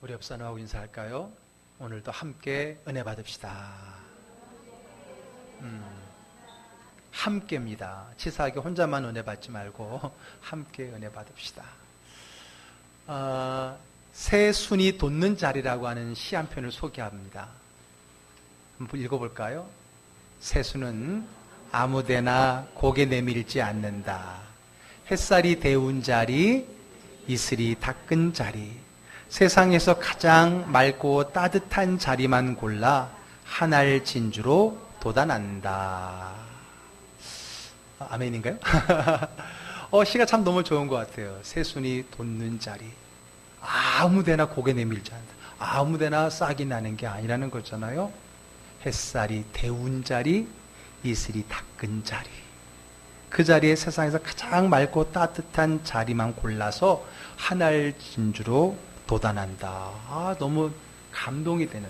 우리 옆 사람하고 인사할까요? 오늘도 함께 은혜 받읍시다. 함께입니다. 치사하게 혼자만 은혜 받지 말고 함께 은혜 받읍시다. 새 순이 돋는 자리라고 하는 시 한 편을 소개합니다. 한번 읽어볼까요? 새 순은 아무데나 고개 내밀지 않는다. 햇살이 데운 자리, 이슬이 닦은 자리, 세상에서 가장 맑고 따뜻한 자리만 골라 하늘 진주로 돋아난다. 아멘인가요? 시가 참 너무 좋은 것 같아요. 새순이 돋는 자리. 아무데나 고개 내밀지 않는다. 아무데나 싹이 나는 게 아니라는 거잖아요. 햇살이 데운 자리, 이슬이 닦은 자리. 그 자리에 세상에서 가장 맑고 따뜻한 자리만 골라서 하늘 진주로 돋아난다. 너무 감동이 되는.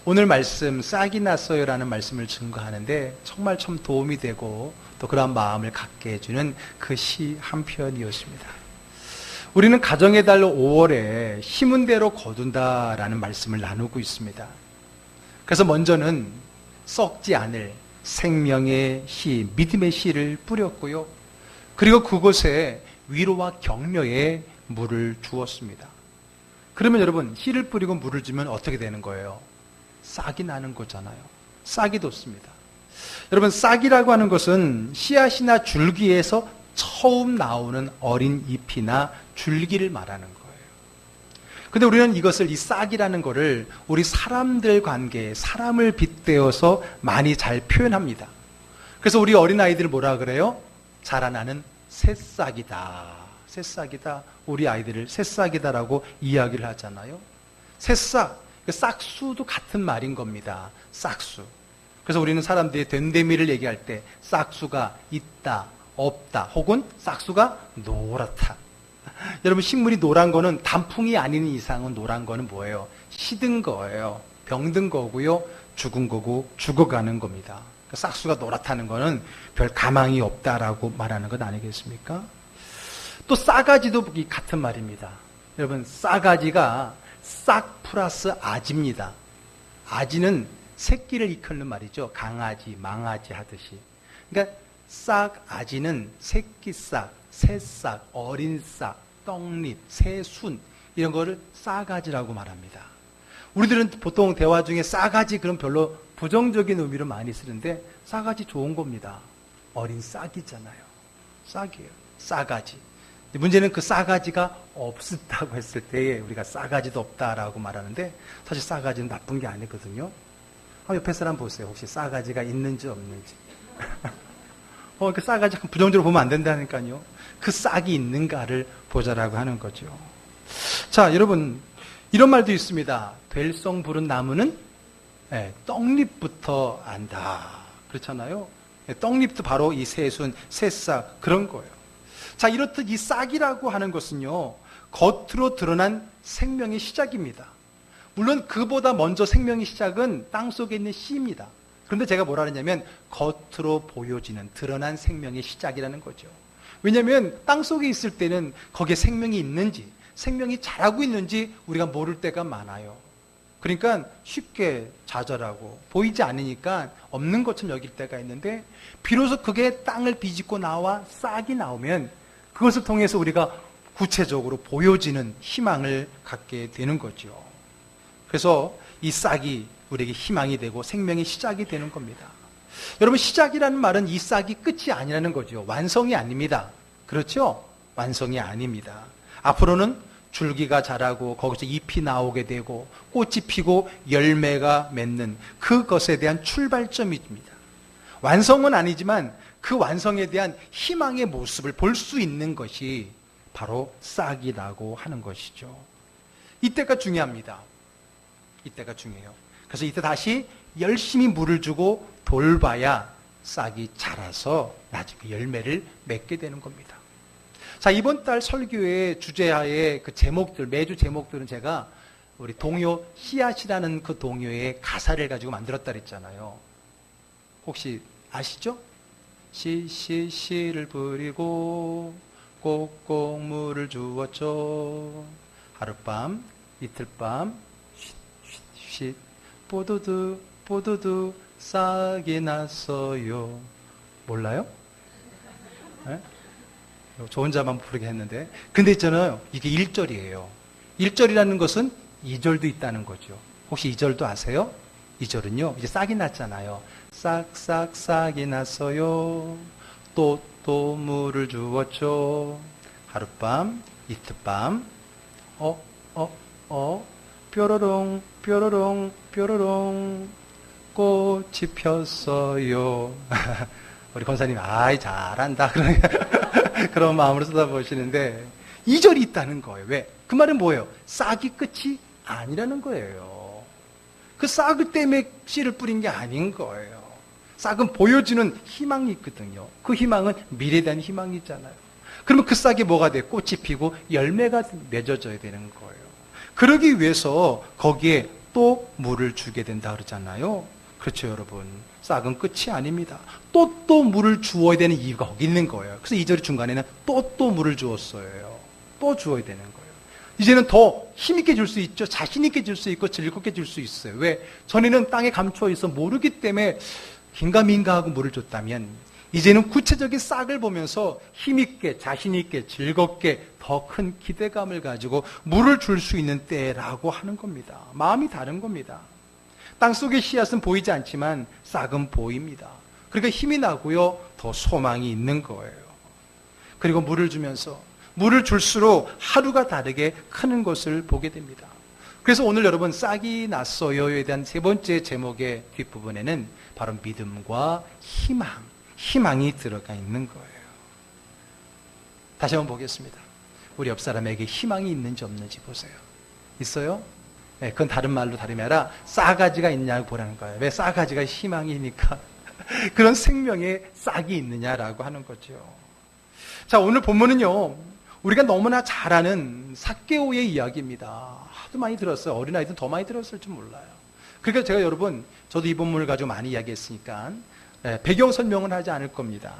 오늘 말씀 싹이 났어요라는 말씀을 증거하는데 정말 참 도움이 되고 또 그런 마음을 갖게 해주는 그 시 한 편이었습니다. 우리는 가정의 달 5월에 심은 대로 거둔다라는 말씀을 나누고 있습니다. 그래서 먼저는 썩지 않을 생명의 씨, 믿음의 씨를 뿌렸고요. 그리고 그곳에 위로와 격려의 물을 주었습니다. 그러면 여러분, 씨를 뿌리고 물을 주면 어떻게 되는 거예요? 싹이 나는 거잖아요. 싹이 돋습니다. 여러분, 싹이라고 하는 것은 씨앗이나 줄기에서 처음 나오는 어린 잎이나 줄기를 말하는 거예요. 근데 우리는 이것을, 이 싹이라는 거를 우리 사람들 관계에, 사람을 빗대어서 많이 잘 표현합니다. 그래서 우리 어린아이들 뭐라 그래요? 자라나는 새싹이다. 새싹이다. 우리 아이들을 새싹이다라고 이야기를 하잖아요. 새싹, 싹수도 같은 말인 겁니다. 싹수. 그래서 우리는 사람들이 된데미를 얘기할 때 싹수가 있다, 없다, 혹은 싹수가 노랗다. 여러분, 식물이 노란 거는 단풍이 아닌 이상은 노란 거는 뭐예요? 시든 거예요. 병든 거고요. 죽은 거고 죽어가는 겁니다. 싹수가 노랗다는 거는 별 가망이 없다라고 말하는 것 아니겠습니까? 또 싸가지도 같은 말입니다. 여러분, 싸가지가 싹 플러스 아지입니다. 아지는 새끼를 이끄는 말이죠. 강아지, 망아지 하듯이. 그러니까 싹, 아지는 새끼 싹, 새싹, 어린 싹, 떡잎, 새순 이런 거를 싸가지라고 말합니다. 우리들은 보통 대화 중에 싸가지 그럼 별로 부정적인 의미로 많이 쓰는데 싸가지 좋은 겁니다. 어린 싹이잖아요. 싹이에요. 싸가지. 문제는 그 싸가지가 없었다고 했을 때에 우리가 싸가지도 없다라고 말하는데 사실 싸가지는 나쁜 게 아니거든요. 옆에 사람 보세요. 혹시 싸가지가 있는지 없는지. 그 싸가지 부정적으로 보면 안 된다니까요. 그 싹이 있는가를 보자라고 하는 거죠. 자, 여러분, 이런 말도 있습니다. 될성 부른 나무는 떡잎부터 안다. 그렇잖아요. 떡잎도 바로 이 새순, 새싹 그런 거예요. 자, 이렇듯 이 싹이라고 하는 것은요, 겉으로 드러난 생명의 시작입니다. 물론 그보다 먼저 생명의 시작은 땅속에 있는 씨입니다. 그런데 제가 뭐라 하냐면 겉으로 보여지는 드러난 생명의 시작이라는 거죠. 왜냐하면 땅속에 있을 때는 거기에 생명이 있는지, 생명이 자라고 있는지 우리가 모를 때가 많아요. 그러니까 쉽게 좌절하고 보이지 않으니까 없는 것처럼 여길 때가 있는데 비로소 그게 땅을 비집고 나와 싹이 나오면 그것을 통해서 우리가 구체적으로 보여지는 희망을 갖게 되는 거죠. 그래서 이 싹이 우리에게 희망이 되고 생명의 시작이 되는 겁니다. 여러분, 시작이라는 말은 이 싹이 끝이 아니라는 거죠. 완성이 아닙니다. 그렇죠? 완성이 아닙니다. 앞으로는 줄기가 자라고 거기서 잎이 나오게 되고 꽃이 피고 열매가 맺는 그것에 대한 출발점입니다. 완성은 아니지만 그 완성에 대한 희망의 모습을 볼 수 있는 것이 바로 싹이라고 하는 것이죠. 이때가 중요합니다. 이때가 중요해요. 그래서 이때 다시 열심히 물을 주고 돌봐야 싹이 자라서 나중에 열매를 맺게 되는 겁니다. 자, 이번 달 설교의 주제하에 그 제목들, 매주 제목들은 제가 우리 동요 씨앗이라는 그 동요의 가사를 가지고 만들었다 그랬잖아요. 혹시 아시죠? 씨를 뿌리고 꼭꼭 물을 주었죠. 하룻밤 이틀밤 쉿쉿쉿 뽀드드 뽀드드 싹이 났어요. 몰라요? 네? 저 혼자만 부르게 했는데, 근데 있잖아요, 이게 1절이에요 1절이라는 것은 2절도 있다는 거죠. 혹시 2절도 아세요? 2절은요 이제 싹이 났잖아요. 싹싹 싹이 났어요. 또 물을 주었죠. 하룻밤 이틀밤 뾰로롱 뾰로롱 뾰로롱 꽃이 폈어요. 우리 권사님 아이 잘한다 그런 마음으로 써다보시는데 2절이 있다는 거예요. 왜? 그 말은 뭐예요? 싹이 끝이 아니라는 거예요. 그 싹을 때문에 씨를 뿌린 게 아닌 거예요. 싹은 보여주는 희망이 있거든요. 그 희망은 미래에 대한 희망이 있잖아요. 그러면 그 싹이 뭐가 돼? 꽃이 피고 열매가 맺어져야 되는 거예요. 그러기 위해서 거기에 또 물을 주게 된다 그러잖아요. 그렇죠, 여러분. 싹은 끝이 아닙니다. 또 물을 주어야 되는 이유가 거기 있는 거예요. 그래서 2절 중간에는 또 물을 주었어요. 또 주어야 되는 거예요. 이제는 더 힘있게 줄 수 있죠. 자신있게 줄 수 있고 즐겁게 줄 수 있어요. 왜? 전에는 땅에 감추어 있어 모르기 때문에 긴가민가하고 물을 줬다면 이제는 구체적인 싹을 보면서 힘있게 자신있게 즐겁게 더 큰 기대감을 가지고 물을 줄 수 있는 때라고 하는 겁니다. 마음이 다른 겁니다. 땅속의 씨앗은 보이지 않지만 싹은 보입니다. 그러니까 힘이 나고요, 더 소망이 있는 거예요. 그리고 물을 주면서 물을 줄수록 하루가 다르게 크는 것을 보게 됩니다. 그래서 오늘 여러분 싹이 났어요에 대한 세 번째 제목의 뒷부분에는 바로 믿음과 희망이 들어가 있는 거예요. 다시 한번 보겠습니다. 우리 옆 사람에게 희망이 있는지 없는지 보세요. 있어요? 네, 그건 다른 말로 다름이 아니라 싸가지가 있냐고 보라는 거예요. 왜? 싸가지가 희망이니까. 그런 생명에 싹이 있느냐라고 하는 거죠. 자, 오늘 본문은요, 우리가 너무나 잘 아는 삭개오의 이야기입니다. 하도 많이 들었어요. 어린아이들은 더 많이 들었을지 몰라요. 그러니까 제가 여러분, 저도 이 본문을 가지고 많이 이야기했으니까 배경 설명은 하지 않을 겁니다.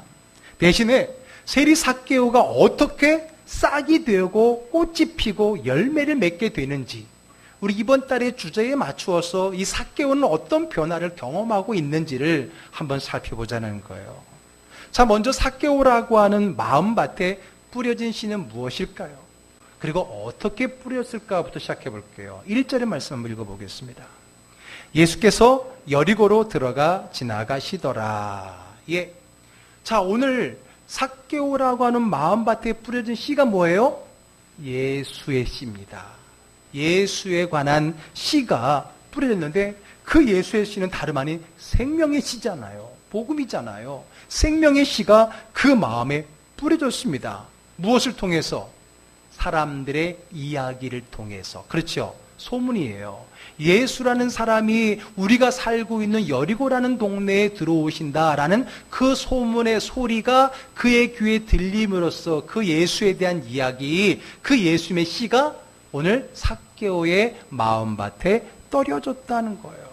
대신에 세리 삭개오가 어떻게 싹이 되고 꽃이 피고 열매를 맺게 되는지, 우리 이번 달의 주제에 맞추어서 이 삭개오는 어떤 변화를 경험하고 있는지를 한번 살펴보자는 거예요. 자, 먼저 삭개오라고 하는 마음밭에 뿌려진 씨는 무엇일까요? 그리고 어떻게 뿌렸을까부터 시작해 볼게요. 1절의 말씀 한번 읽어보겠습니다. 예수께서 여리고로 들어가 지나가시더라. 예. 자, 오늘 삭개오라고 하는 마음밭에 뿌려진 씨가 뭐예요? 예수의 씨입니다. 예수에 관한 씨가 뿌려졌는데 그 예수의 씨는 다름 아닌 생명의 씨잖아요. 복음이잖아요. 생명의 씨가 그 마음에 뿌려졌습니다. 무엇을 통해서? 사람들의 이야기를 통해서. 그렇죠. 소문이에요. 예수라는 사람이 우리가 살고 있는 여리고라는 동네에 들어오신다라는 그 소문의 소리가 그의 귀에 들림으로써 그 예수에 대한 이야기, 그 예수님의 씨가 오늘 삭개오의 마음밭에 떨어졌다는 거예요.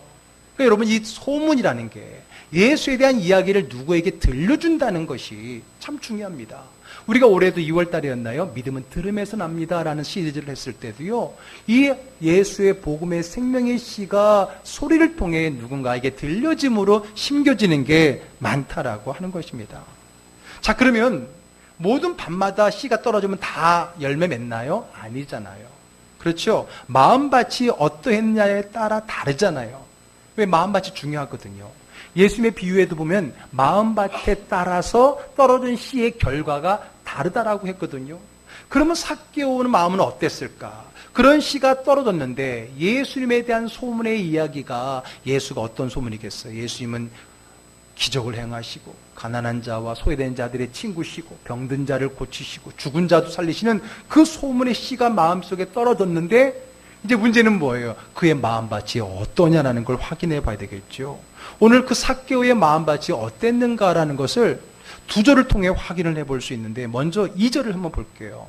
그러니까 여러분, 이 소문이라는 게 예수에 대한 이야기를 누구에게 들려준다는 것이 참 중요합니다. 우리가 올해도 2월 달이었나요? 믿음은 들음에서 납니다 라는 시리즈를 했을 때도요, 이 예수의 복음의 생명의 씨가 소리를 통해 누군가에게 들려짐으로 심겨지는 게 많다라고 하는 것입니다. 자, 그러면 모든 밤마다 씨가 떨어지면 다 열매 맺나요? 아니잖아요. 그렇죠? 마음밭이 어떠했냐에 따라 다르잖아요. 왜? 마음밭이 중요하거든요. 예수님의 비유에도 보면 마음밭에 따라서 떨어진 씨의 결과가 다르다라고 했거든요. 그러면 삭개오는 마음은 어땠을까? 그런 씨가 떨어졌는데 예수님에 대한 소문의 이야기가, 예수가 어떤 소문이겠어요? 예수님은 기적을 행하시고 가난한 자와 소외된 자들의 친구시고 병든 자를 고치시고 죽은 자도 살리시는 그 소문의 씨가 마음속에 떨어졌는데, 이제 문제는 뭐예요? 그의 마음밭이 어떠냐라는 걸 확인해 봐야 되겠죠. 오늘 그 삭개오의 마음밭이 어땠는가라는 것을 두 절을 통해 확인을 해볼 수 있는데, 먼저 2절을 한번 볼게요.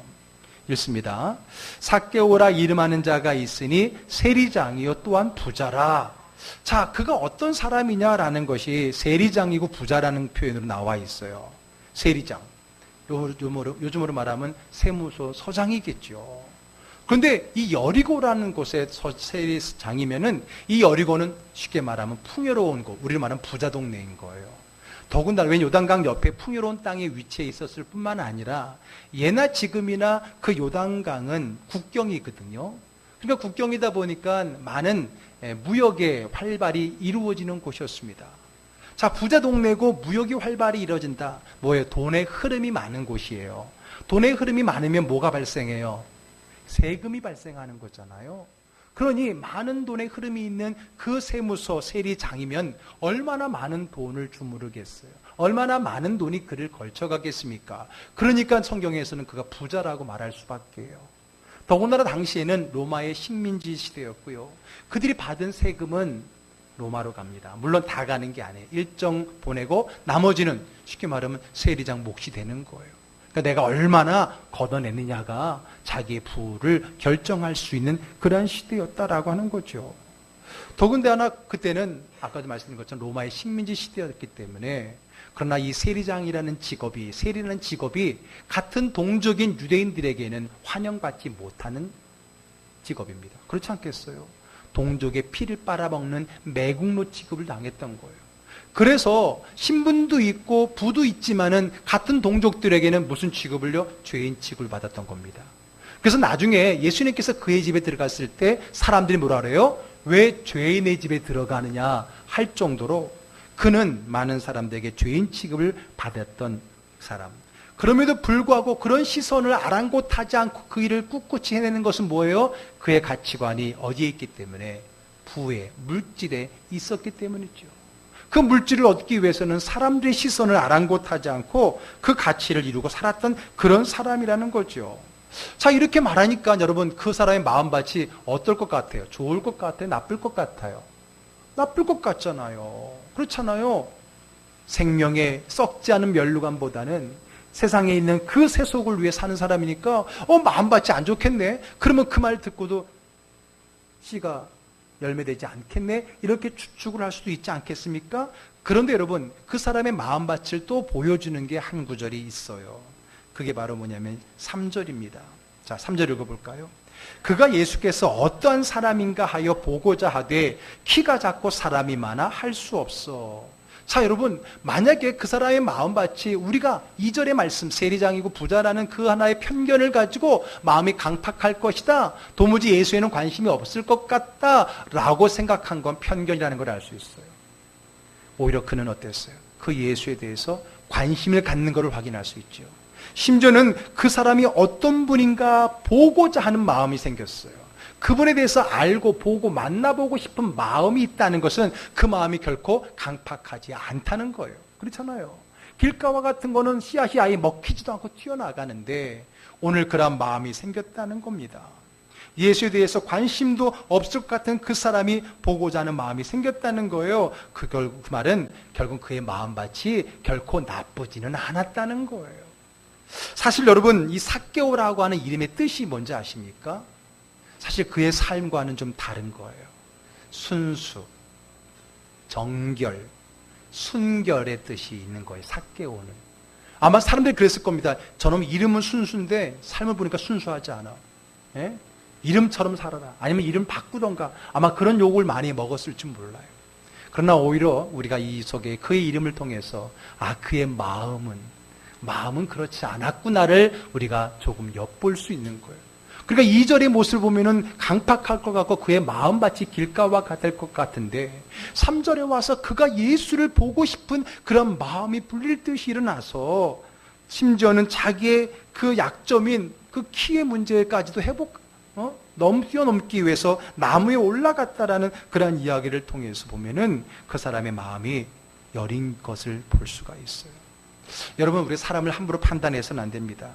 읽습니다. 삭개오라 이름하는 자가 있으니 세리장이요 또한 부자라. 자, 그가 어떤 사람이냐라는 것이 세리장이고 부자라는 표현으로 나와 있어요. 세리장, 요즘으로 말하면 세무서 서장이겠죠. 그런데 이 여리고라는 곳에 세리장이면은 이 여리고는 쉽게 말하면 풍요로운 곳, 우리를 말하면 부자 동네인 거예요. 더군다나 왜 요단강 옆에 풍요로운 땅에 위치해 있었을 뿐만 아니라 예나 지금이나 그 요단강은 국경이거든요. 그러니까 국경이다 보니까 많은 무역의 활발이 이루어지는 곳이었습니다. 자, 부자 동네고 무역이 활발히 이루어진다. 뭐예요? 돈의 흐름이 많은 곳이에요. 돈의 흐름이 많으면 뭐가 발생해요? 세금이 발생하는 거잖아요. 그러니 많은 돈의 흐름이 있는 그 세무서 세리장이면 얼마나 많은 돈을 주무르겠어요. 얼마나 많은 돈이 그를 걸쳐가겠습니까? 그러니까 성경에서는 그가 부자라고 말할 수밖에요. 더군다나 당시에는 로마의 식민지 시대였고요. 그들이 받은 세금은 로마로 갑니다. 물론 다 가는 게 아니에요. 일정 보내고 나머지는 쉽게 말하면 세리장 몫이 되는 거예요. 그러니까 내가 얼마나 걷어내느냐가 자기의 부를 결정할 수 있는 그러한 시대였다라고 하는 거죠. 더군다나 그때는 아까도 말씀드린 것처럼 로마의 식민지 시대였기 때문에 그러나 이 세리장이라는 직업이 세리라는 직업이 같은 동족인 유대인들에게는 환영받지 못하는 직업입니다. 그렇지 않겠어요? 동족의 피를 빨아먹는 매국노 취급을 당했던 거예요. 그래서 신분도 있고 부도 있지만은 같은 동족들에게는 무슨 취급을요? 죄인 취급을 받았던 겁니다. 그래서 나중에 예수님께서 그의 집에 들어갔을 때 사람들이 뭐라 그래요? 왜 죄인의 집에 들어가느냐 할 정도로 그는 많은 사람들에게 죄인 취급을 받았던 사람. 그럼에도 불구하고 그런 시선을 아랑곳하지 않고 그 일을 꿋꿋이 해내는 것은 뭐예요? 그의 가치관이 어디에 있기 때문에? 부에, 물질에 있었기 때문이죠. 그 물질을 얻기 위해서는 사람들의 시선을 아랑곳하지 않고 그 가치를 이루고 살았던 그런 사람이라는 거죠. 자, 이렇게 말하니까 여러분 그 사람의 마음밭이 어떨 것 같아요? 좋을 것 같아요? 나쁠 것 같아요? 나쁠 것 같잖아요. 그렇잖아요. 생명에 썩지 않은 멸류관보다는 세상에 있는 그 세속을 위해 사는 사람이니까 마음밭이 안 좋겠네. 그러면 그 말 듣고도 씨가 열매되지 않겠네. 이렇게 추측을 할 수도 있지 않겠습니까? 그런데 여러분 그 사람의 마음밭을 또 보여주는 게 한 구절이 있어요. 그게 바로 뭐냐면 3절입니다. 자, 3절 읽어볼까요? 그가 예수께서 어떠한 사람인가 하여 보고자 하되 키가 작고 사람이 많아 할 수 없어. 자, 여러분 만약에 그 사람의 마음밭이 우리가 2절의 말씀 세리장이고 부자라는 그 하나의 편견을 가지고 마음이 강팍할 것이다, 도무지 예수에는 관심이 없을 것 같다 라고 생각한 건 편견이라는 걸 알 수 있어요. 오히려 그는 어땠어요? 그 예수에 대해서 관심을 갖는 것을 확인할 수 있죠. 심지어는 그 사람이 어떤 분인가 보고자 하는 마음이 생겼어요. 그분에 대해서 알고 보고 만나보고 싶은 마음이 있다는 것은 그 마음이 결코 강팍하지 않다는 거예요. 그렇잖아요. 길가와 같은 거는 씨앗이 아예 먹히지도 않고 튀어나가는데 오늘 그런 마음이 생겼다는 겁니다. 예수에 대해서 관심도 없을 것 같은 그 사람이 보고자 하는 마음이 생겼다는 거예요. 그 말은 결국 그의 마음밭이 결코 나쁘지는 않았다는 거예요. 사실 여러분 이 삭개오라고 하는 이름의 뜻이 뭔지 아십니까? 사실 그의 삶과는 좀 다른 거예요. 순수, 정결, 순결의 뜻이 있는 거예요. 삭개오는. 아마 사람들이 그랬을 겁니다. 저놈 이름은 순수인데 삶을 보니까 순수하지 않아. 예? 이름처럼 살아라. 아니면 이름 바꾸던가. 아마 그런 욕을 많이 먹었을지 몰라요. 그러나 오히려 우리가 이 속에 그의 이름을 통해서 그의 마음은 그렇지 않았구나를 우리가 조금 엿볼 수 있는 거예요. 그러니까 2절의 모습을 보면은 강팍할 것 같고 그의 마음밭이 길가와 같을 것 같은데 3절에 와서 그가 예수를 보고 싶은 그런 마음이 불릴 듯이 일어나서 심지어는 자기의 그 약점인 그 키의 문제까지도 뛰어넘기 위해서 나무에 올라갔다라는 그런 이야기를 통해서 보면은 그 사람의 마음이 여린 것을 볼 수가 있어요. 여러분, 우리 사람을 함부로 판단해서는 안 됩니다.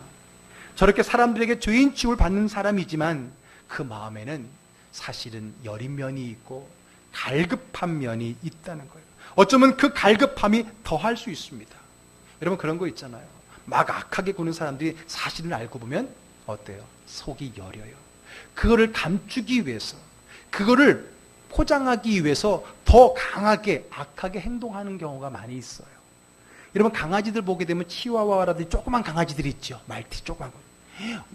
저렇게 사람들에게 죄인 취급을 받는 사람이지만 그 마음에는 사실은 여린 면이 있고 갈급한 면이 있다는 거예요. 어쩌면 그 갈급함이 더할 수 있습니다. 여러분 그런 거 있잖아요. 막 악하게 구는 사람들이 사실을 알고 보면 어때요? 속이 여려요. 그거를 감추기 위해서, 그거를 포장하기 위해서 더 강하게 악하게 행동하는 경우가 많이 있어요. 여러분 강아지들 보게 되면 치와와라든지 조그만 강아지들이 있죠. 말티 조그만 거.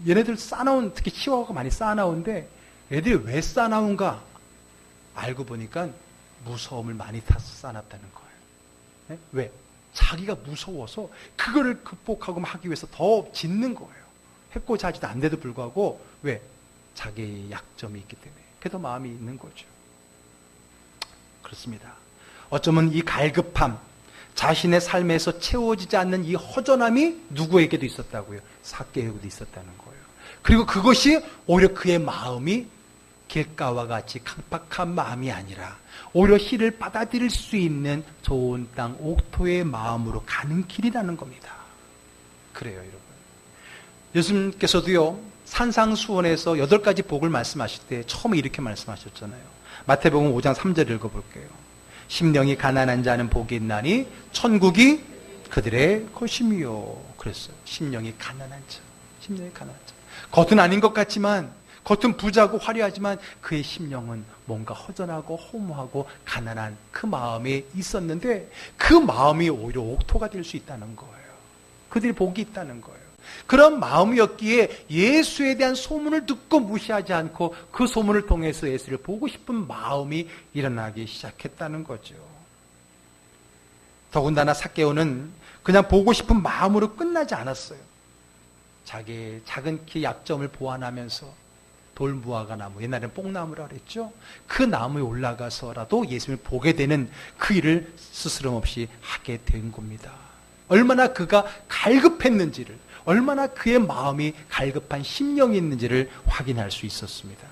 얘네들 쌓아놓은, 특히 치와와가 많이 쌓아놓은데 애들이 왜 쌓아놓은가 알고 보니까 무서움을 많이 타서 쌓아놨다는 거예요. 네? 왜? 자기가 무서워서 그거를 극복하고 하기 위해서 더 짓는 거예요. 해코지 하지도 않는데도 불구하고 왜? 자기의 약점이 있기 때문에. 그래도 마음이 있는 거죠. 그렇습니다. 어쩌면 이 갈급함, 자신의 삶에서 채워지지 않는 이 허전함이 누구에게도 있었다고요? 삭개오에게도 있었다는 거예요. 그리고 그것이 오히려 그의 마음이 길가와 같이 강팍한 마음이 아니라 오히려 희를 받아들일 수 있는 좋은 땅 옥토의 마음으로 가는 길이라는 겁니다. 그래요, 여러분. 예수님께서도요, 산상수원에서 8가지 복을 말씀하실 때 처음에 이렇게 말씀하셨잖아요. 마태복음 5장 3절 읽어볼게요. 심령이 가난한 자는 복이 있나니 천국이 그들의 것이미요. 그랬어요. 심령이 가난한 자. 심령이 가난한 자. 겉은 아닌 것 같지만, 겉은 부자고 화려하지만 그의 심령은 뭔가 허전하고 허무하고 가난한 그 마음에 있었는데 그 마음이 오히려 옥토가 될 수 있다는 거예요. 그들이 복이 있다는 거예요. 그런 마음이었기에 예수에 대한 소문을 듣고 무시하지 않고 그 소문을 통해서 예수를 보고 싶은 마음이 일어나기 시작했다는 거죠. 더군다나 삭개오는 그냥 보고 싶은 마음으로 끝나지 않았어요. 자기의 작은 키 약점을 보완하면서 돌무화과 나무, 옛날에는 뽕나무라 그랬죠. 그 나무에 올라가서라도 예수님을 보게 되는 그 일을 스스럼 없이 하게 된 겁니다. 얼마나 그가 갈급했는지를, 얼마나 그의 마음이 갈급한 심령이 있는지를 확인할 수 있었습니다.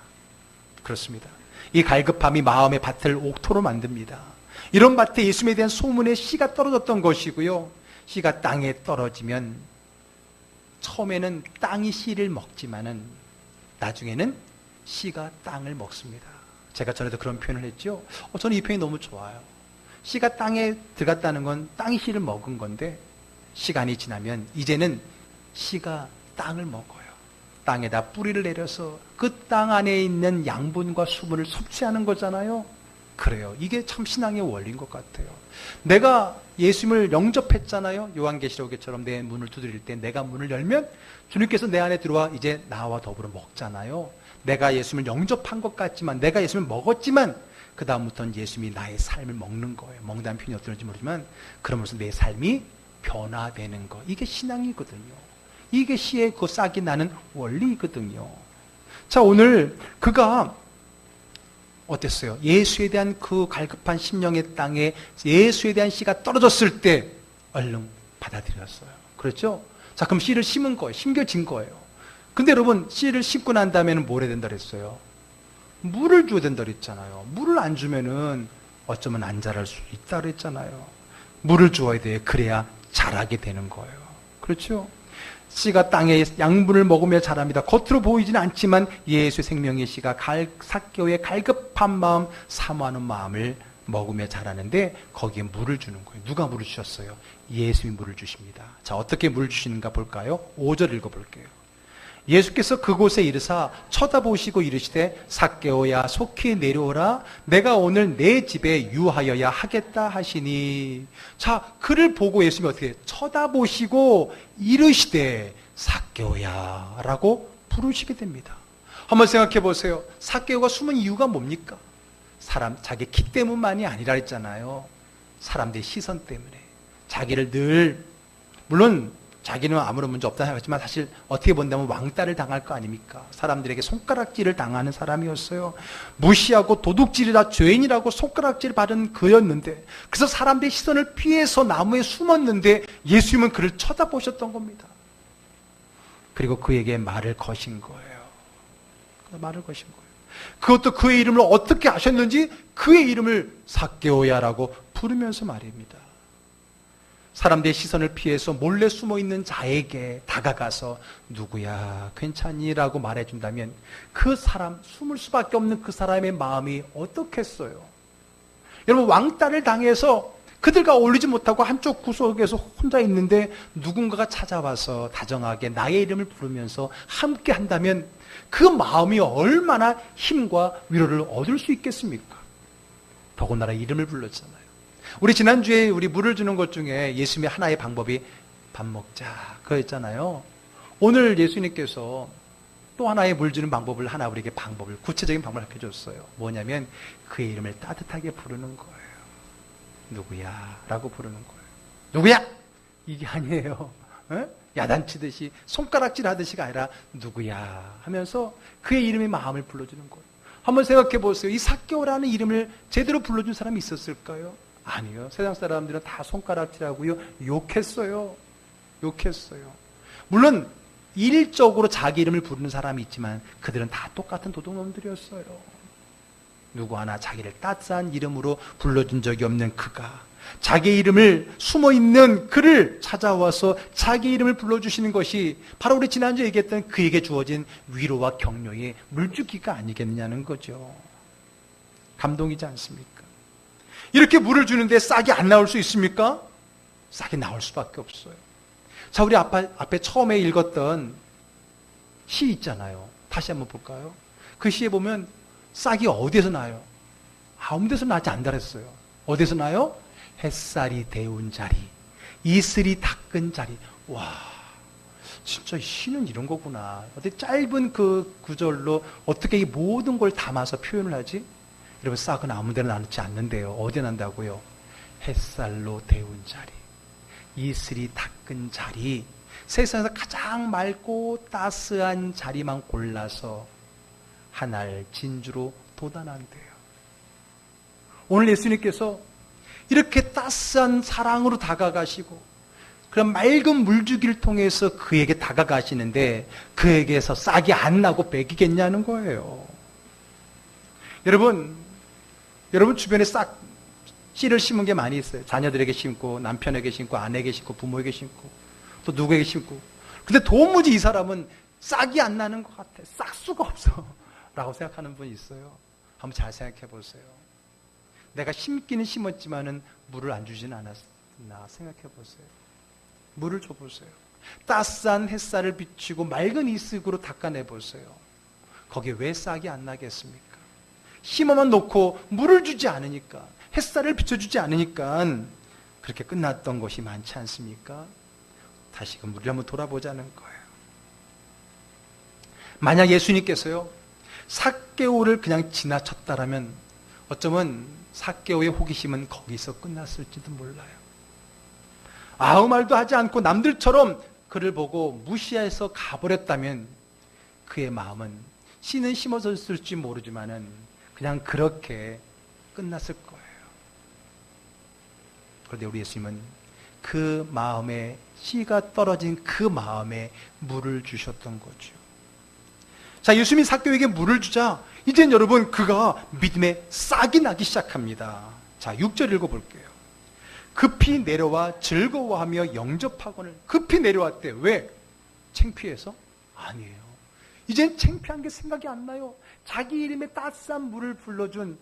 그렇습니다. 이 갈급함이 마음의 밭을 옥토로 만듭니다. 이런 밭에 예수님에 대한 소문에 씨가 떨어졌던 것이고요. 씨가 땅에 떨어지면 처음에는 땅이 씨를 먹지만은 나중에는 씨가 땅을 먹습니다. 제가 전에도 그런 표현을 했죠. 저는 이 표현이 너무 좋아요. 씨가 땅에 들어갔다는 건 땅이 씨를 먹은 건데 시간이 지나면 이제는 씨가 땅을 먹어요. 땅에다 뿌리를 내려서 그 땅 안에 있는 양분과 수분을 섭취하는 거잖아요. 그래요. 이게 참 신앙의 원리인 것 같아요. 내가 예수님을 영접했잖아요. 요한계시록에처럼 내 문을 두드릴 때 내가 문을 열면 주님께서 내 안에 들어와 이제 나와 더불어 먹잖아요. 내가 예수님을 영접한 것 같지만, 내가 예수님을 먹었지만 그 다음부터는 예수님이 나의 삶을 먹는 거예요. 먹는다는 표현이 어떨지 모르지만 그러면서 내 삶이 변화되는 거. 이게 신앙이거든요. 이게 씨의 그 싹이 나는 원리이거든요. 자, 오늘 그가 어땠어요? 예수에 대한 그 갈급한 심령의 땅에 예수에 대한 씨가 떨어졌을 때 얼른 받아들였어요. 그렇죠? 자, 그럼 씨를 심은 거예요. 심겨진 거예요. 근데 여러분, 씨를 심고 난 다음에는 뭘 해야 된다 그랬어요? 물을 줘야 된다 그랬잖아요. 물을 안 주면은 어쩌면 안 자랄 수 있다 그랬잖아요. 물을 줘야 돼. 그래야 자라게 되는 거예요. 그렇죠? 씨가 땅에 양분을 먹으며 자랍니다. 겉으로 보이지는 않지만 예수의 생명의 씨가 삭개오의 갈급한 마음, 사모하는 마음을 먹으며 자라는데 거기에 물을 주는 거예요. 누가 물을 주셨어요? 예수님이 물을 주십니다. 자, 어떻게 물을 주시는가 볼까요? 5절 읽어볼게요. 예수께서 그곳에 이르사 쳐다보시고 이르시되 삭개오야 속히 내려오라 내가 오늘 내 집에 유하여야 하겠다 하시니. 자, 그를 보고 예수님이 어떻게 해요? 쳐다보시고 이르시되 삭개오야 라고 부르시게 됩니다. 한번 생각해 보세요. 삭개오가 숨은 이유가 뭡니까? 자기 키 때문만이 아니라 했잖아요. 사람들의 시선 때문에. 자기를 늘, 물론 자기는 아무런 문제 없다 생각했지만 사실 어떻게 본다면 왕따를 당할 거 아닙니까? 사람들에게 손가락질을 당하는 사람이었어요. 무시하고 도둑질이다 죄인이라고 손가락질을 받은 그였는데, 그래서 사람들의 시선을 피해서 나무에 숨었는데 예수님은 그를 쳐다보셨던 겁니다. 그리고 그에게 말을 거신 거예요. 말을 거신 거예요. 그것도 그의 이름을 어떻게 아셨는지 그의 이름을 삭개오야라고 부르면서 말입니다. 사람들의 시선을 피해서 몰래 숨어있는 자에게 다가가서 누구야 괜찮니? 라고 말해준다면 그 사람, 숨을 수밖에 없는 그 사람의 마음이 어떻겠어요? 여러분, 왕따를 당해서 그들과 어울리지 못하고 한쪽 구석에서 혼자 있는데 누군가가 찾아와서 다정하게 나의 이름을 부르면서 함께 한다면 그 마음이 얼마나 힘과 위로를 얻을 수 있겠습니까? 더군다나 이름을 불렀잖아요. 우리 지난주에 우리 물을 주는 것 중에 예수님의 하나의 방법이 밥 먹자 그랬잖아요. 오늘 예수님께서 또 하나의 물 주는 방법을 하나 우리에게 구체적인 방법을 알려줬어요. 뭐냐면 그의 이름을 따뜻하게 부르는 거예요. 누구야? 라고 부르는 거예요. 누구야? 이게 아니에요. 야단치듯이 손가락질 하듯이가 아니라 누구야? 하면서 그의 이름의 마음을 불러주는 거예요. 한번 생각해 보세요. 이 삭개오라는 이름을 제대로 불러준 사람이 있었을까요? 아니요. 세상 사람들은 다 손가락질하고요. 욕했어요. 물론 일적으로 자기 이름을 부르는 사람이 있지만 그들은 다 똑같은 도둑놈들이었어요. 누구 하나 자기를 따스한 이름으로 불러준 적이 없는 그가 자기 이름을 숨어있는 그를 찾아와서 자기 이름을 불러주시는 것이 바로 우리 지난주에 얘기했던 그에게 주어진 위로와 격려의 물주기가 아니겠냐는 거죠. 감동이지 않습니까? 이렇게 물을 주는데 싹이 안 나올 수 있습니까? 싹이 나올 수밖에 없어요. 자, 우리 앞에 처음에 읽었던 시 있잖아요. 다시 한번 볼까요? 그 시에 보면 싹이 어디에서 나요? 아무 데서 나지 않다 그랬어요. 어디서 나요? 햇살이 데운 자리, 이슬이 닦은 자리. 와, 진짜 시는 이런 거구나. 어떻게 짧은 그 구절로 어떻게 이 모든 걸 담아서 표현을 하지? 여러분, 싹은 아무 데나 나지 않는데요. 어디 난다고요? 햇살로 데운 자리, 이슬이 닦은 자리, 세상에서 가장 맑고 따스한 자리만 골라서 하나를 진주로 돋아난대요. 오늘 예수님께서 이렇게 따스한 사랑으로 다가가시고 그런 맑은 물주기를 통해서 그에게 다가가시는데 그에게서 싹이 안 나고 배기겠냐는 거예요. 여러분 주변에 씨를 심은 게 많이 있어요. 자녀들에게 심고 남편에게 심고 아내에게 심고 부모에게 심고 또 누구에게 심고. 근데 도무지 이 사람은 싹이 안 나는 것 같아. 싹수가 없어 라고 생각하는 분이 있어요. 한번 잘 생각해 보세요. 내가 심기는 심었지만은 물을 안 주지는 않았나 생각해 보세요. 물을 줘보세요. 따스한 햇살을 비추고 맑은 이슬로 닦아내 보세요. 거기에 왜 싹이 안 나겠습니까? 심어만 놓고 물을 주지 않으니까, 햇살을 비춰주지 않으니까 그렇게 끝났던 것이 많지 않습니까? 다시금 우리 한번 돌아보자는 거예요. 만약 예수님께서요 삭개오를 그냥 지나쳤다라면 어쩌면 삭개오의 호기심은 거기서 끝났을지도 몰라요. 아무 말도 하지 않고 남들처럼 그를 보고 무시해서 가버렸다면 그의 마음은 씨는 심어졌을지 모르지만은 그냥 그렇게 끝났을 거예요. 그런데 우리 예수님은 그 마음에 씨가 떨어진 그 마음에 물을 주셨던 거죠. 자, 예수님이 삭개오에게 물을 주자 이젠 여러분 그가 믿음에 싹이 나기 시작합니다. 자, 6절 읽어볼게요. 급히 내려와 즐거워하며 영접하거늘. 급히 내려왔대요. 왜? 창피해서? 아니에요. 이젠 창피한 게 생각이 안 나요. 자기 이름에 따스한 물을 부어준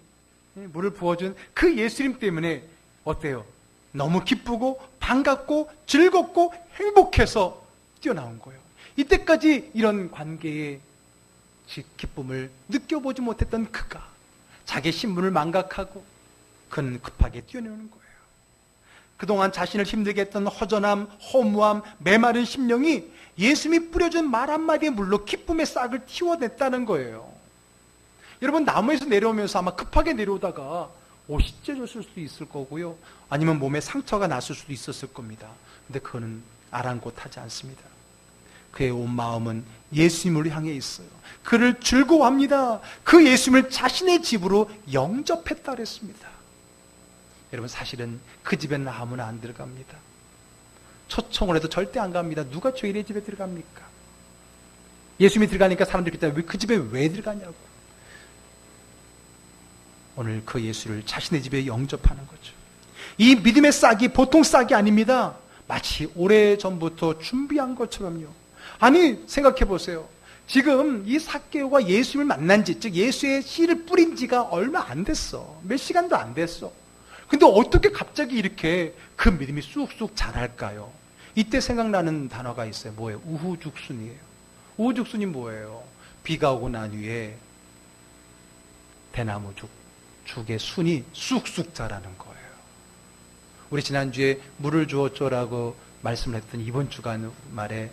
그 예수님 때문에 어때요? 너무 기쁘고 반갑고 즐겁고 행복해서 뛰어나온 거예요. 이때까지 이런 관계의 기쁨을 느껴보지 못했던 그가 자기의 신분을 망각하고 그는 급하게 뛰어내는 거예요. 그동안 자신을 힘들게 했던 허전함, 허무함, 메마른 심령이 예수님이 뿌려준 말 한마디의 물로 기쁨의 싹을 틔워냈다는 거예요. 여러분, 나무에서 내려오면서 아마 급하게 내려오다가 옷이 찢어졌을 수도 있을 거고요. 아니면 몸에 상처가 났을 수도 있었을 겁니다. 근데 그거는 아랑곳하지 않습니다. 그의 온 마음은 예수님을 향해 있어요. 그를 즐거워합니다. 그 예수님을 자신의 집으로 영접했다 그랬습니다. 여러분, 사실은 그 집에는 아무나 안 들어갑니다. 초청을 해도 절대 안 갑니다. 누가 죄인의 집에 들어갑니까? 예수님이 들어가니까 사람들이 그때 그 집에 왜 들어가냐고. 오늘 그 예수를 자신의 집에 영접하는 거죠. 이 믿음의 싹이 보통 싹이 아닙니다. 마치 오래전부터 준비한 것처럼요. 아니, 생각해 보세요. 지금 이 삭개오가 예수님을 만난 지, 즉 예수의 씨를 뿌린 지가 얼마 안 됐어. 몇 시간도 안 됐어. 근데 어떻게 갑자기 이렇게 그 믿음이 쑥쑥 자랄까요? 이때 생각나는 단어가 있어요. 뭐예요? 우후죽순이에요. 우후죽순이 뭐예요? 비가 오고 난 후에 대나무 죽의 순이 쑥쑥 자라는 거예요. 우리 지난주에 물을 주었죠라고 말씀을 했던 이번 주간 말에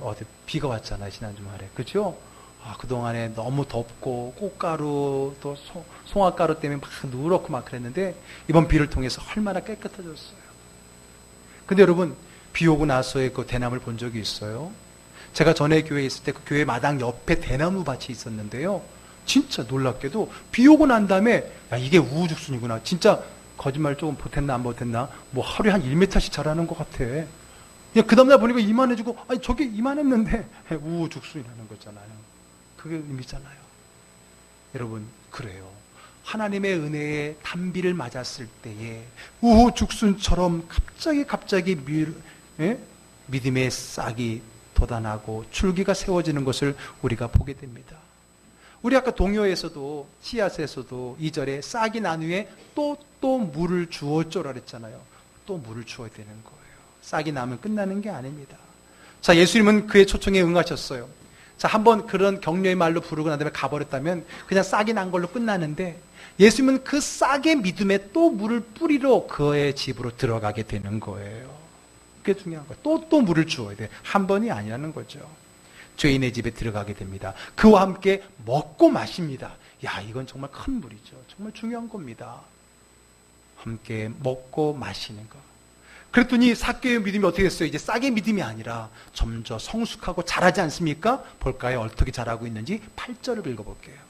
어디 비가 왔잖아요, 지난주 말에. 그죠? 그동안에 너무 덥고 꽃가루 또 송화가루 때문에 막 누렇고 막 그랬는데 이번 비를 통해서 얼마나 깨끗해졌어요. 근데 여러분, 비 오고 나서의 그 대나무를 본 적이 있어요. 제가 전에 교회에 있을 때 그 교회 마당 옆에 대나무 밭이 있었는데요. 진짜 놀랍게도 비 오고 난 다음에 야, 이게 우후죽순이구나. 진짜 거짓말 조금 보탰나 안 보탰나 뭐 하루에 한 1m씩 자라는 것 같아. 그냥 그 다음날 보니까 이만해지고 아니 저게 이만했는데 우후죽순이라는 거잖아요. 그게 의미잖아요. 여러분, 그래요. 하나님의 은혜에 단비를 맞았을 때에 우후죽순처럼 갑자기 믿음의 싹이 돋아나고 줄기가 세워지는 것을 우리가 보게 됩니다. 우리 아까 동요에서도 씨앗에서도 2절에 싹이 난 후에 또 물을 주어줘라 그랬잖아요. 또 물을 주어야 되는 거예요. 싹이 나면 끝나는 게 아닙니다. 자, 예수님은 그의 초청에 응하셨어요. 자, 한번 그런 격려의 말로 부르고 난 다음에 가버렸다면 그냥 싹이 난 걸로 끝나는데 예수님은 그 싹의 믿음에 또 물을 뿌리러 그의 집으로 들어가게 되는 거예요. 그게 중요한 거예요. 또 물을 주어야 돼. 한 번이 아니라는 거죠. 죄인의 집에 들어가게 됩니다. 그와 함께 먹고 마십니다. 야, 이건 정말 큰 물이죠. 정말 중요한 겁니다. 함께 먹고 마시는 거. 그랬더니 삭개의 믿음이 어떻게 됐어요? 이제 싹의 믿음이 아니라 점점 성숙하고 자라지 않습니까? 볼까요? 어떻게 자라고 있는지 8절을 읽어볼게요.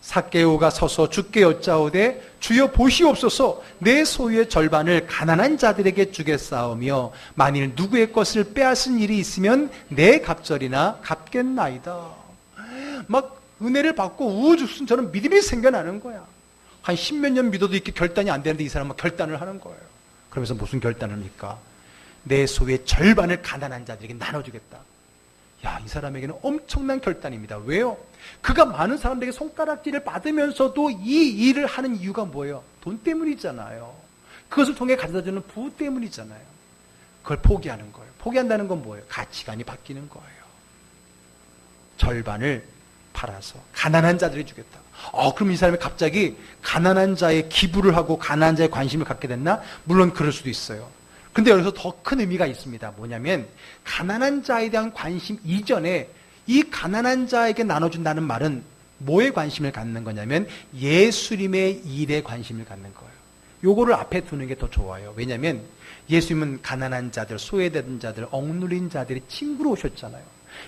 삭개오가 서서 주께 여짜오되 주여 보시옵소서 내 소유의 절반을 가난한 자들에게 주겠사오며 만일 누구의 것을 빼앗은 일이 있으면 내 갑절이나 갚겠나이다. 막 은혜를 받고 우후죽순처럼 믿음이 생겨나는 거야. 한 10몇 년 믿어도 이렇게 결단이 안 되는데 이 사람은 결단을 하는 거예요. 그러면서 무슨 결단을 합니까? 내 소유의 절반을 가난한 자들에게 나눠주겠다. 야, 이 사람에게는 엄청난 결단입니다. 왜요? 그가 많은 사람들에게 손가락질을 받으면서도 이 일을 하는 이유가 뭐예요? 돈 때문이잖아요. 그것을 통해 가져다주는 부부 때문이잖아요. 그걸 포기하는 거예요. 포기한다는 건 뭐예요? 가치관이 바뀌는 거예요. 절반을 팔아서 가난한 자들에게 주겠다. 그럼 이 사람이 갑자기 가난한 자의 기부를 하고 가난한 자의 관심을 갖게 됐나? 물론 그럴 수도 있어요. 근데 여기서 더 큰 의미가 있습니다. 뭐냐면 가난한 자에 대한 관심 이전에 이 가난한 자에게 나눠준다는 말은 뭐에 관심을 갖는 거냐면 예수님의 일에 관심을 갖는 거예요. 요거를 앞에 두는 게 더 좋아요. 왜냐하면 예수님은 가난한 자들, 소외된 자들, 억눌린 자들의 친구로 오셨잖아요.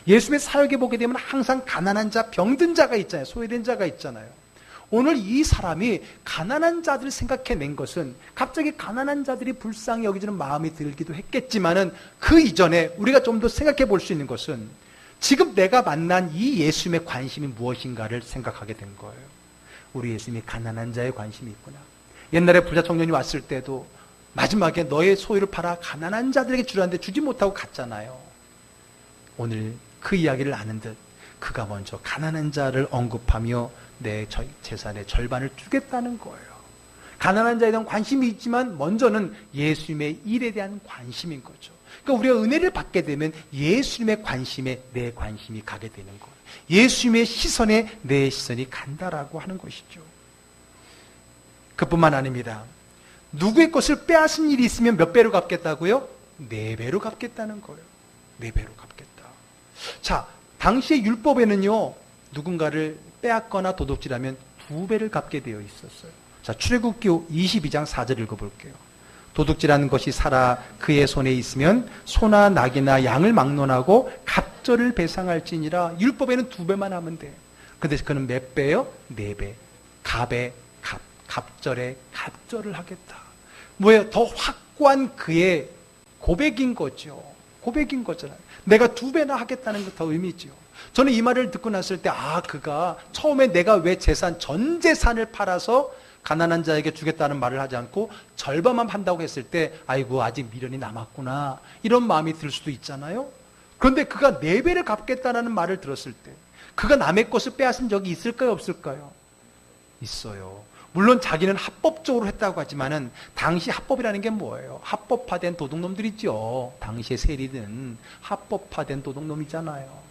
예수님의 사역에 보게 되면 항상 가난한 자, 병든 자가 있잖아요. 소외된 자가 있잖아요. 오늘 이 사람이 가난한 자들을 생각해낸 것은 갑자기 가난한 자들이 불쌍히 여기지는 마음이 들기도 했겠지만은 그 이전에 우리가 좀 더 생각해 볼 수 있는 것은 지금 내가 만난 이 예수님의 관심이 무엇인가를 생각하게 된 거예요. 우리 예수님이 가난한 자에 관심이 있구나. 옛날에 부자 청년이 왔을 때도 마지막에 너의 소유를 팔아 가난한 자들에게 주라는데 주지 못하고 갔잖아요. 오늘 그 이야기를 아는 듯 그가 먼저 가난한 자를 언급하며 내 재산의 절반을 주겠다는 거예요. 가난한 자에 대한 관심이 있지만 먼저는 예수님의 일에 대한 관심인 거죠. 그러니까 우리가 은혜를 받게 되면 예수님의 관심에 내 관심이 가게 되는 거예요. 예수님의 시선에 내 시선이 간다라고 하는 것이죠. 그뿐만 아닙니다. 누구의 것을 빼앗은 일이 있으면 몇 배로 갚겠다고요? 4배로 갚겠다는 거예요. 4배로 갚겠다. 자, 당시의 율법에는요, 누군가를 빼앗거나 도둑질하면 2배를 갚게 되어 있었어요. 자, 출애굽기 22장 4절 읽어볼게요. 도둑질하는 것이 살아 그의 손에 있으면 소나 낙이나 양을 막론하고 갑절을 배상할지니라. 율법에는 2배만 하면 돼. 근데 그는 몇 배요? 4배. 갑에 갑, 갑절에 갑절을 하겠다. 뭐예요? 더 확고한 그의 고백인 거죠. 고백인 거잖아요. 내가 2배나 하겠다는 게 더 의미죠. 저는 이 말을 듣고 났을 때 그가 처음에 내가 왜 전 재산을 팔아서 가난한 자에게 주겠다는 말을 하지 않고 절반만 판다고 했을 때 아이고 아직 미련이 남았구나 이런 마음이 들 수도 있잖아요. 그런데 그가 4배를 갚겠다는 말을 들었을 때 그가 남의 것을 빼앗은 적이 있을까요? 없을까요? 있어요. 물론 자기는 합법적으로 했다고 하지만은 당시 합법이라는 게 뭐예요? 합법화된 도둑놈들이죠. 당시의 세리든 합법화된 도둑놈이잖아요.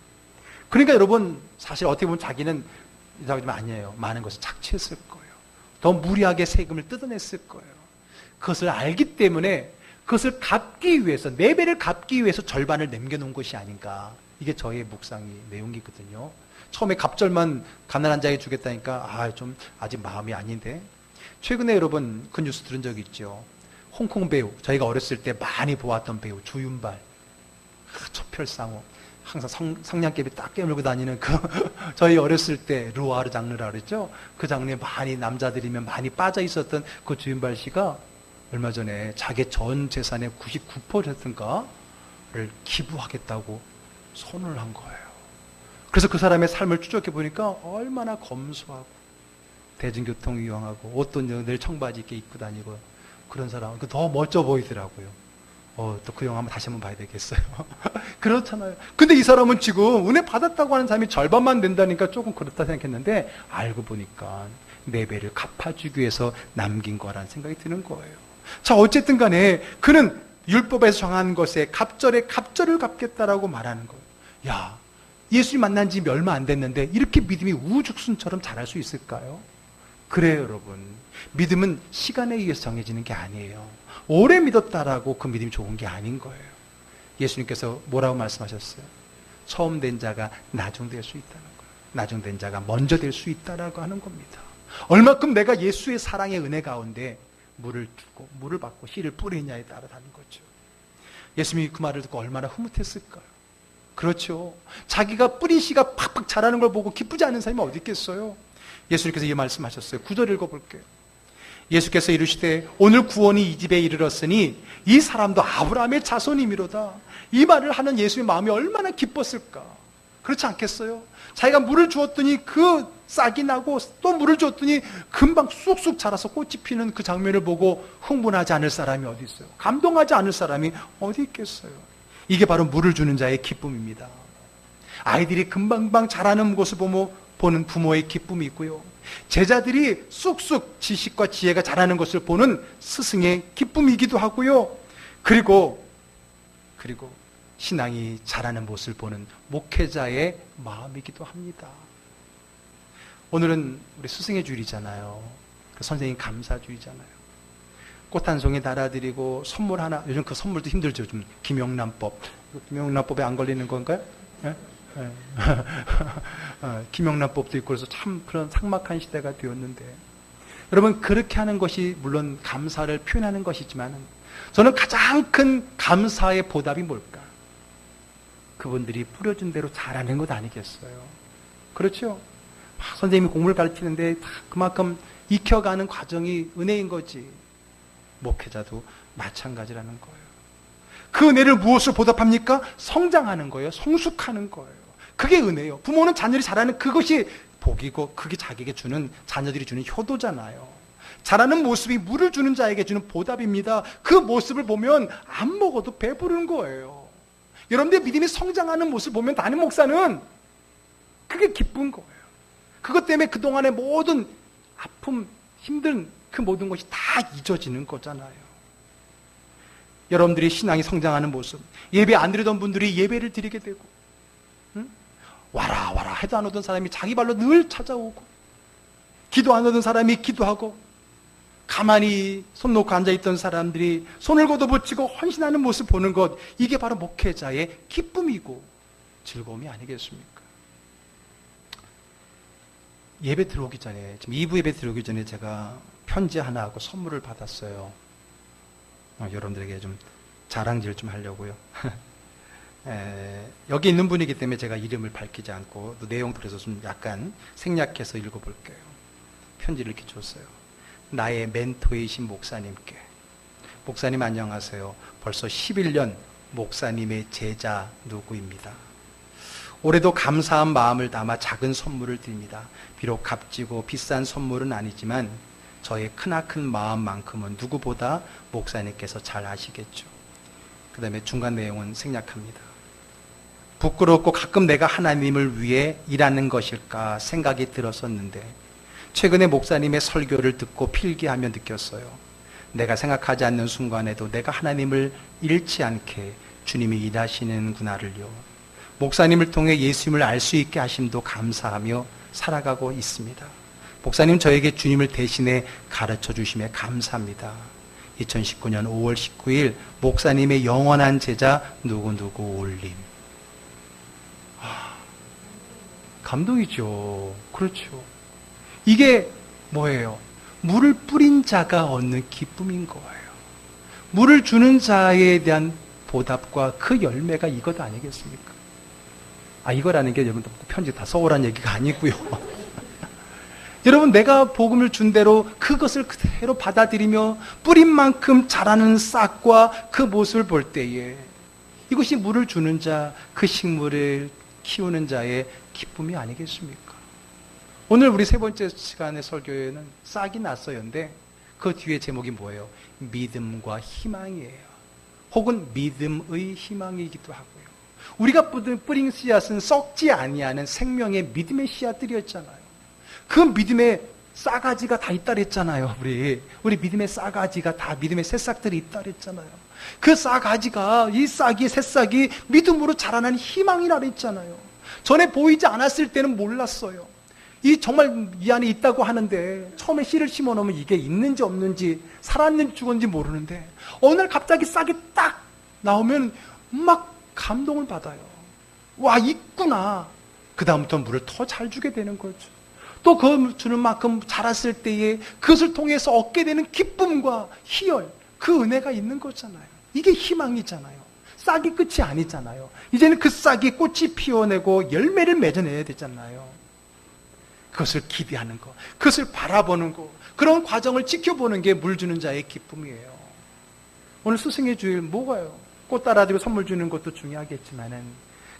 그러니까 여러분 사실 어떻게 보면 자기는 아니에요. 많은 것을 착취했을 거예요. 더 무리하게 세금을 뜯어냈을 거예요. 그것을 알기 때문에 그것을 갚기 위해서, 4배를 갚기 위해서 절반을 남겨놓은 것이 아닌가. 이게 저의 묵상의 내용이거든요. 처음에 갑절만 가난한 자에게 주겠다니까 좀 아직 마음이 아닌데. 최근에 여러분 그 뉴스 들은 적 있죠. 홍콩 배우, 저희가 어렸을 때 많이 보았던 배우 조윤발, 초별상호, 항상 성냥개비 딱 깨물고 다니는 그 저희 어렸을 때 루아르 장르라 그랬죠. 그 장르에 많이 남자들이면 많이 빠져 있었던 그 조윤발 씨가 얼마 전에 자기 전 재산의 99%인가를 기부하겠다고 선언을 한 거예요. 그래서 그 사람의 삶을 추적해 보니까 얼마나 검소하고 대중교통 이용하고 옷도 늘 청바지 입게 입고 다니고 그런 사람, 더 멋져 보이더라고요. 또 그 영화 한번 다시 한번 봐야 되겠어요. 그렇잖아요. 근데 이 사람은 지금 은혜 받았다고 하는 사람이 절반만 된다니까 조금 그렇다 생각했는데 알고 보니까 4배를 갚아주기 위해서 남긴 거라는 생각이 드는 거예요. 자, 어쨌든 간에 그는 율법에서 정한 것에 갑절에 갑절을 갚겠다라고 말하는 거예요. 야, 예수님 만난 지 얼마 안 됐는데 이렇게 믿음이 우죽순처럼 자랄 수 있을까요? 그래요, 여러분. 믿음은 시간에 의해서 정해지는 게 아니에요. 오래 믿었다라고 그 믿음이 좋은 게 아닌 거예요. 예수님께서 뭐라고 말씀하셨어요? 처음 된 자가 나중될 수 있다는 거예요. 나중된 자가 먼저 될 수 있다라고 하는 겁니다. 얼마큼 내가 예수의 사랑의 은혜 가운데 물을 주고 물을 받고 씨를 뿌리냐에 따라 다른 거죠. 예수님이 그 말을 듣고 얼마나 흐뭇했을까요? 그렇죠. 자기가 뿌린 씨가 팍팍 자라는 걸 보고 기쁘지 않은 사람이 어디 있겠어요? 예수님께서 이 말씀하셨어요. 9절 읽어볼게요. 예수께서 이르시되 오늘 구원이 이 집에 이르렀으니 이 사람도 아브라함의 자손이미로다. 이 말을 하는 예수의 마음이 얼마나 기뻤을까. 그렇지 않겠어요? 자기가 물을 주었더니 그 싹이 나고 또 물을 주었더니 금방 쑥쑥 자라서 꽃이 피는 그 장면을 보고 흥분하지 않을 사람이 어디 있어요? 감동하지 않을 사람이 어디 있겠어요? 이게 바로 물을 주는 자의 기쁨입니다. 아이들이 금방금방 자라는 것을 보는 부모의 기쁨이 있고요. 제자들이 쑥쑥 지식과 지혜가 자라는 것을 보는 스승의 기쁨이기도 하고요. 그리고 신앙이 자라는 모습을 보는 목회자의 마음이기도 합니다. 오늘은 우리 스승의 주일이잖아요. 선생님 감사주의잖아요. 꽃 한 송이 달아드리고 선물 하나, 요즘 그 선물도 힘들죠. 좀 김영란법. 김영란법에 안 걸리는 건가요? 네? 네. 김영란법도 있고 그래서 참 그런 삭막한 시대가 되었는데, 여러분 그렇게 하는 것이 물론 감사를 표현하는 것이지만 저는 가장 큰 감사의 보답이 뭘까? 그분들이 뿌려준 대로 잘하는 것 아니겠어요? 그렇죠? 선생님이 공부를 가르치는데 그만큼 익혀가는 과정이 은혜인 거지. 목회자도 마찬가지라는 거예요. 그 은혜를 무엇으로 보답합니까? 성장하는 거예요. 성숙하는 거예요. 그게 은혜예요. 부모는 자녀들이 잘하는 그것이 복이고 그게 자기에게 주는, 자녀들이 주는 효도잖아요. 잘하는 모습이 물을 주는 자에게 주는 보답입니다. 그 모습을 보면 안 먹어도 배부른 거예요. 여러분들의 믿음이 성장하는 모습을 보면 담임 목사는 그게 기쁜 거예요. 그것 때문에 그동안의 모든 아픔, 힘든 그 모든 것이 다 잊어지는 거잖아요. 여러분들이 신앙이 성장하는 모습, 예배 안 드리던 분들이 예배를 드리게 되고, 와라 와라 해도 안 오던 사람이 자기 발로 늘 찾아오고, 기도 안 오던 사람이 기도하고, 가만히 손 놓고 앉아있던 사람들이 손을 걷어붙이고 헌신하는 모습 보는 것, 이게 바로 목회자의 기쁨이고 즐거움이 아니겠습니까? 예배 들어오기 전에, 지금 2부 예배 들어오기 전에 제가 편지 하나 하고 선물을 받았어요. 여러분들에게 좀 자랑질 좀 하려고요. 여기 있는 분이기 때문에 제가 이름을 밝히지 않고 또 내용 들어서 좀 약간 생략해서 읽어볼게요. 편지를 이렇게 줬어요. 나의 멘토이신 목사님께. 목사님 안녕하세요. 벌써 11년 목사님의 제자 누구입니다. 올해도 감사한 마음을 담아 작은 선물을 드립니다. 비록 값지고 비싼 선물은 아니지만 저의 크나큰 마음만큼은 누구보다 목사님께서 잘 아시겠죠. 그 다음에 중간 내용은 생략합니다. 부끄럽고 가끔 내가 하나님을 위해 일하는 것일까 생각이 들었었는데 최근에 목사님의 설교를 듣고 필기하며 느꼈어요. 내가 생각하지 않는 순간에도 내가 하나님을 잃지 않게 주님이 일하시는구나를요. 목사님을 통해 예수님을 알 수 있게 하심도 감사하며 살아가고 있습니다. 목사님 저에게 주님을 대신해 가르쳐 주심에 감사합니다. 2019년 5월 19일 목사님의 영원한 제자 누구누구 올림. 감동이죠. 그렇죠. 이게 뭐예요? 물을 뿌린 자가 얻는 기쁨인 거예요. 물을 주는 자에 대한 보답과 그 열매가 이것 아니겠습니까? 이거라는 게 여러분 편지 다 서울한 얘기가 아니고요. 여러분, 내가 복음을 준 대로 그것을 그대로 받아들이며 뿌린 만큼 자라는 싹과 그 모습을 볼 때에 이것이 물을 주는 자, 그 식물을 키우는 자의 기쁨이 아니겠습니까? 오늘 우리 세 번째 시간의 설교에는 싹이 났어요인데 그 뒤에 제목이 뭐예요? 믿음과 희망이에요. 혹은 믿음의 희망이기도 하고요. 우리가 뿌린 씨앗은 썩지 아니하는 생명의 믿음의 씨앗들이었잖아요. 그 믿음의 싸가지가 다 있다 그랬잖아요. 우리 믿음의 싸가지가 다 믿음의 새싹들이 있다 그랬잖아요. 그 싸가지가, 이 싹이, 새싹이 믿음으로 자라나는 희망이라 그랬잖아요. 전에 보이지 않았을 때는 몰랐어요. 정말 이 안에 있다고 하는데 처음에 씨를 심어 놓으면 이게 있는지 없는지 살았는지 죽었는지 모르는데 어느 날 갑자기 싹이 딱 나오면 막 감동을 받아요. 와, 있구나. 그 다음부터 물을 더 잘 주게 되는 거죠. 또 그 주는 만큼 자랐을 때에 그것을 통해서 얻게 되는 기쁨과 희열, 그 은혜가 있는 거잖아요. 이게 희망이잖아요. 싹이 끝이 아니잖아요. 이제는 그 싹이 꽃이 피워내고 열매를 맺어내야 되잖아요. 그것을 기대하는 거, 그것을 바라보는 거, 그런 과정을 지켜보는 게 물 주는 자의 기쁨이에요. 오늘 스승의 주일 뭐가요? 꽃 따라주고 선물 주는 것도 중요하겠지만은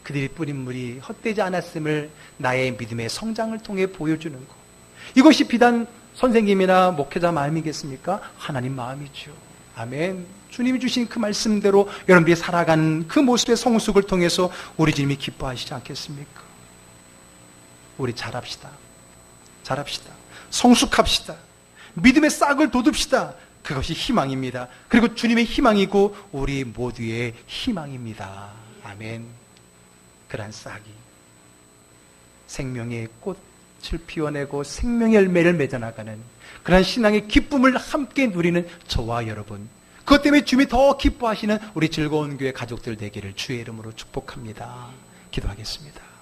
그들이 뿌린 물이 헛되지 않았음을 나의 믿음의 성장을 통해 보여주는 것. 이것이 비단 선생님이나 목회자 마음이겠습니까? 하나님 마음이죠. 아멘. 주님이 주신 그 말씀대로 여러분들이 살아가는 그 모습의 성숙을 통해서 우리 주님이 기뻐하시지 않겠습니까? 우리 잘합시다. 잘합시다. 성숙합시다. 믿음의 싹을 돋웁시다. 그것이 희망입니다. 그리고 주님의 희망이고 우리 모두의 희망입니다. 아멘. 그러한 싹이 생명의 꽃을 피워내고 생명의 열매를 맺어나가는 그러한 신앙의 기쁨을 함께 누리는 저와 여러분, 그것 때문에 주님이 더 기뻐하시는 우리 즐거운 교회 가족들 되기를 주의 이름으로 축복합니다. 기도하겠습니다.